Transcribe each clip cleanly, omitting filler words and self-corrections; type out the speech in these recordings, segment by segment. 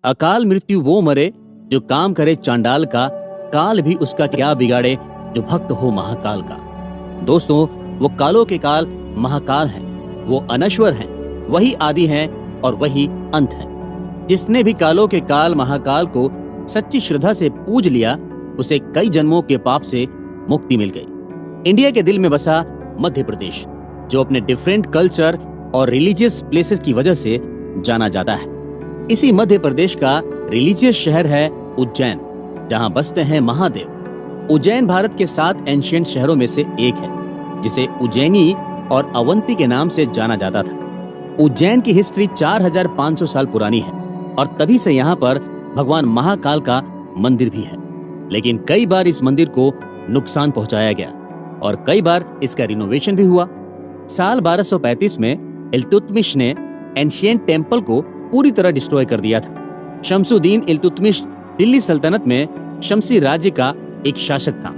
अकाल मृत्यु वो मरे जो काम करे चांडाल का, काल भी उसका क्या बिगाड़े जो भक्त हो महाकाल का। दोस्तों, वो कालों के काल महाकाल हैं, वो अनश्वर हैं, वही आदि हैं और वही अंत हैं। जिसने भी कालों के काल महाकाल को सच्ची श्रद्धा से पूज लिया, उसे कई जन्मों के पाप से मुक्ति मिल गई। इंडिया के दिल में बसा मध्य प्रदेश, जो अपने डिफरेंट कल्चर और रिलीजियस प्लेसेस की वजह से जाना जाता है। इसी मध्य प्रदेश का रिलीजियस शहर है उज्जैन, जहां बसते हैं महादेव। उज्जैन भारत के 7 एंशिएंट शहरों में से एक है, जिसे उज्जैनी और अवंती के नाम से जाना जाता था। उज्जैन की हिस्ट्री 4500 साल पुरानी है और तभी से यहाँ पर भगवान महाकाल का मंदिर भी है। लेकिन कई बार इस मंदिर को नुकसान पहुंचाया गया और कई बार इसका रिनोवेशन भी हुआ। साल 1235 में इल्तुतमिश ने एंशिएंट टेम्पल को पूरी तरह डिस्ट्रॉय कर दिया था। शमसुद्दीन इल्तुतमिश दिल्ली सल्तनत में शमसी राज्य का एक शासक था।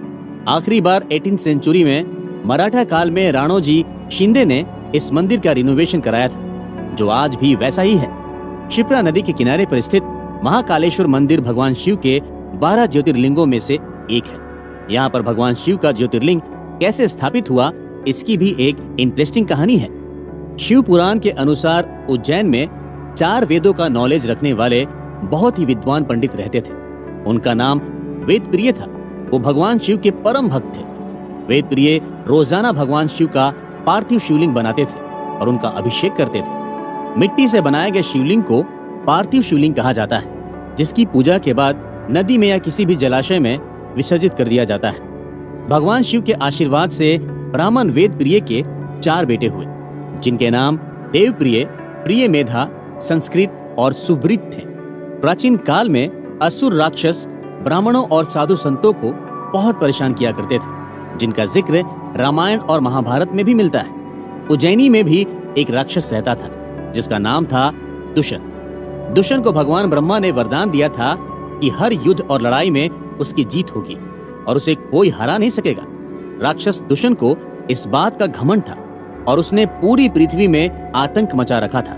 आखिरी बार 18वीं सेंचुरी में मराठा काल में राणोजी शिंदे ने इस मंदिर का रिनोवेशन कराया था, जो आज भी वैसा ही है। क्षिप्रा नदी के किनारे पर स्थित महाकालेश्वर मंदिर भगवान शिव के 12 ज्योतिर्लिंगों में से एक है। यहाँ पर भगवान शिव का ज्योतिर्लिंग कैसे स्थापित हुआ, इसकी भी एक इंटरेस्टिंग कहानी है। शिव पुराण के अनुसार उज्जैन में 4 वेदों का नॉलेज रखने वाले बहुत ही विद्वान पंडित रहते थे। उनका नाम वेदप्रिय था। वो भगवान शिव के परम भक्त थे। वेदप्रिय रोजाना भगवान शिव का पार्थिव शिवलिंग बनाते थे और उनका अभिषेक करते थे। मिट्टी से बनाए गए शिवलिंग को पार्थिव शिवलिंग कहा जाता है, जिसकी पूजा के बाद नदी में या किसी भी जलाशय में विसर्जित कर दिया जाता है। भगवान शिव के आशीर्वाद से ब्राह्मण वेदप्रिय के 4 बेटे हुए, जिनके नाम देवप्रिय, प्रियमेधा, संस्कृत और सुब्रीत थे। प्राचीन काल में असुर राक्षस ब्राह्मणों और साधु संतों को बहुत परेशान किया करते थे, जिनका जिक्र रामायण और महाभारत में भी मिलता है। उज्जैनी में भी एक राक्षस रहता था, जिसका नाम था दुष्यंत। दुष्यंत को भगवान ब्रह्मा ने वरदान दिया था कि हर युद्ध और लड़ाई में उसकी जीत होगी और उसे कोई हरा नहीं सकेगा। राक्षस दुष्यंत को इस बात का घमंड था और उसने पूरी पृथ्वी में आतंक मचा रखा था।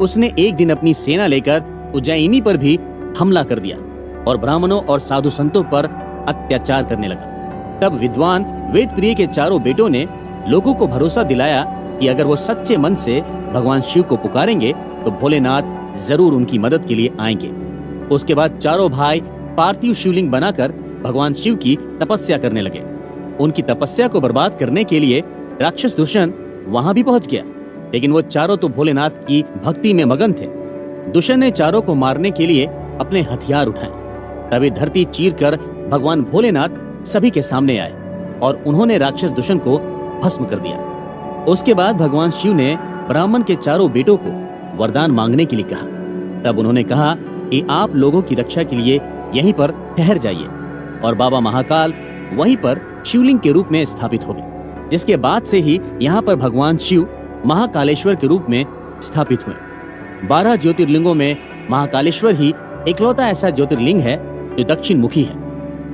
उसने एक दिन अपनी सेना लेकर उज्जैनी पर भी हमला कर दिया और ब्राह्मणों और साधु संतों पर अत्याचार करने लगा। तब विद्वान वेदप्रिय के 4 बेटों ने लोगों को भरोसा दिलाया कि अगर वो सच्चे मन से भगवान शिव को पुकारेंगे तो भोलेनाथ जरूर उनकी मदद के लिए आएंगे। उसके बाद 4 भाई पार्थिव शिवलिंग बनाकर भगवान शिव की तपस्या करने लगे। उनकी तपस्या को बर्बाद करने के लिए राक्षस दुष्यंत वहां भी पहुंच गया, लेकिन वो 4 तो भोलेनाथ की भक्ति में मगन थे। दुष्यंत ने 4 को मारने के लिए अपने हथियार उठाए। तभी धरती चीरकर भगवान भोलेनाथ सभी के सामने आए और उन्होंने राक्षस दुष्यंत को भस्म कर दिया। उसके बाद भगवान शिव ने ब्राह्मण के 4 बेटों को वरदान मांगने के लिए कहा। तब उन्होंने कहा कि आप लोगों की रक्षा के लिए यहीं पर ठहर जाइए और बाबा महाकाल वहीं पर शिवलिंग के रूप में स्थापित हो गए, जिसके बाद से ही यहाँ पर भगवान शिव महाकालेश्वर के रूप में स्थापित हुए। 12 ज्योतिर्लिंगों में महाकालेश्वर ही इकलौता ऐसा ज्योतिर्लिंग है जो दक्षिण मुखी है।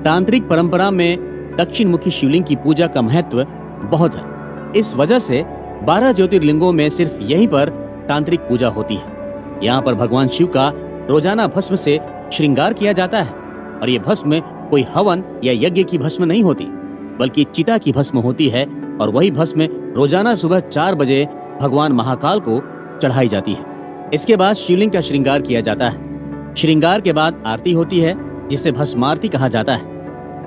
तांत्रिक परंपरा में दक्षिण मुखी शिवलिंग की पूजा का महत्व बहुत है। इस वजह से 12 ज्योतिर्लिंगों में सिर्फ यहीं पर तांत्रिक पूजा होती है। यहाँ पर भगवान शिव का रोजाना भस्म से श्रृंगार किया जाता है और ये भस्म कोई हवन या यज्ञ की भस्म नहीं होती, बल्कि चिता की भस्म होती है और वही भस्म रोजाना सुबह 4 बजे भगवान महाकाल को चढ़ाई जाती है। इसके बाद शिवलिंग का श्रृंगार किया जाता है। श्रृंगार के बाद आरती होती है, जिसे भस्म आरती कहा जाता है।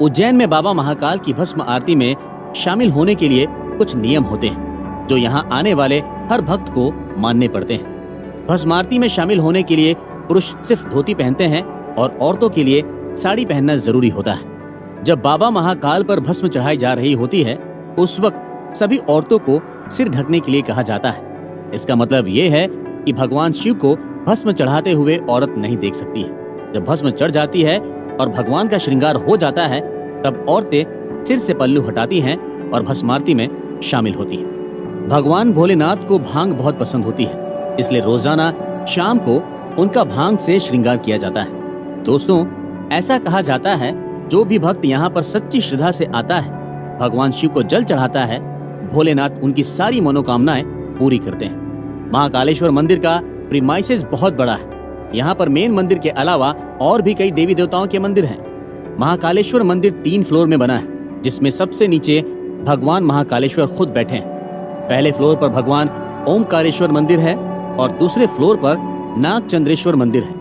उज्जैन में बाबा महाकाल की भस्म आरती में शामिल होने के लिए कुछ नियम होते हैं, जो यहाँ आने वाले हर भक्त को मानने पड़ते हैं। भस्म आरती में शामिल होने के लिए पुरुष सिर्फ धोती पहनते हैं और औरतों के लिए साड़ी पहनना जरूरी होता है। जब बाबा महाकाल पर भस्म चढ़ाई जा रही होती है, उस वक्त सभी औरतों को सिर ढकने के लिए कहा जाता है। इसका मतलब ये है कि भगवान शिव को भस्म चढ़ाते हुए औरत नहीं देख सकती है। जब भस्म चढ़ जाती है और भगवान का श्रृंगार हो जाता है, तब औरतें सिर से पल्लू हटाती हैं और भस्मारती में शामिल होती हैं। भगवान भोलेनाथ को भांग बहुत पसंद होती है, इसलिए रोजाना शाम को उनका भांग से श्रृंगार किया जाता है। दोस्तों, ऐसा कहा जाता है जो भी भक्त यहाँ पर सच्ची श्रद्धा से आता है, भगवान शिव को जल चढ़ाता है, भोलेनाथ उनकी सारी मनोकामनाएं पूरी करते हैं। महाकालेश्वर मंदिर का प्रीमाइसेस बहुत बड़ा है। यहाँ पर मेन मंदिर के अलावा और भी कई देवी देवताओं के मंदिर हैं। महाकालेश्वर मंदिर 3 फ्लोर में बना है, जिसमें सबसे नीचे भगवान महाकालेश्वर खुद बैठे हैं। पहले फ्लोर पर भगवान ओमकारेश्वर मंदिर है और दूसरे फ्लोर पर नागचंद्रेश्वर मंदिर है।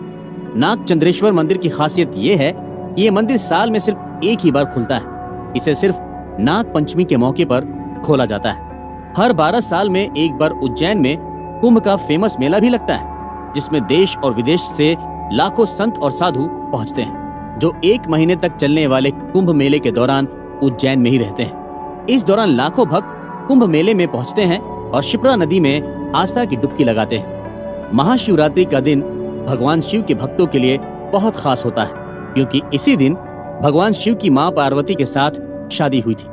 नागचंद्रेश्वर मंदिर की खासियत ये है कि ये मंदिर साल में सिर्फ एक ही बार खुलता है। इसे सिर्फ नाग पंचमी के मौके पर खोला जाता है। हर 12 साल में एक बार उज्जैन में कुंभ का फेमस मेला भी लगता है, जिसमें देश और विदेश से लाखों संत और साधु पहुंचते हैं, जो 1 महीने तक चलने वाले कुंभ मेले के दौरान उज्जैन में ही रहते हैं। इस दौरान लाखों भक्त कुंभ मेले में पहुंचते हैं और शिप्रा नदी में आस्था की डुबकी लगाते हैं। महाशिवरात्रि का दिन भगवान शिव के भक्तों के लिए बहुत खास होता है, क्योंकि इसी दिन भगवान शिव की मां पार्वती के साथ शादी हुई थी।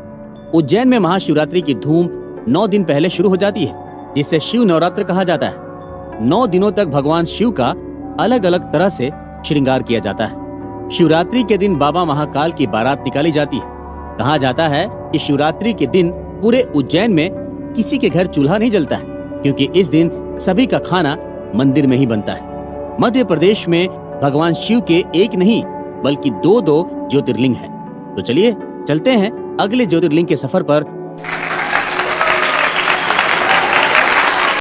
उज्जैन में महाशिवरात्रि की धूम 9 दिन पहले शुरू हो जाती है, जिसे शिव नवरात्र कहा जाता है। 9 दिनों तक भगवान शिव का अलग अलग तरह से श्रृंगार किया जाता है। शिवरात्रि के दिन बाबा महाकाल की बारात निकाली जाती है। कहा जाता है कि शिवरात्रि के दिन पूरे उज्जैन में किसी के घर चूल्हा नहीं जलता है, क्योंकि इस दिन सभी का खाना मंदिर में ही बनता है। मध्य प्रदेश में भगवान शिव के एक नहीं बल्कि 2 ज्योतिर्लिंग हैं। तो चलिए चलते हैं अगले ज्योतिर्लिंग के सफर पर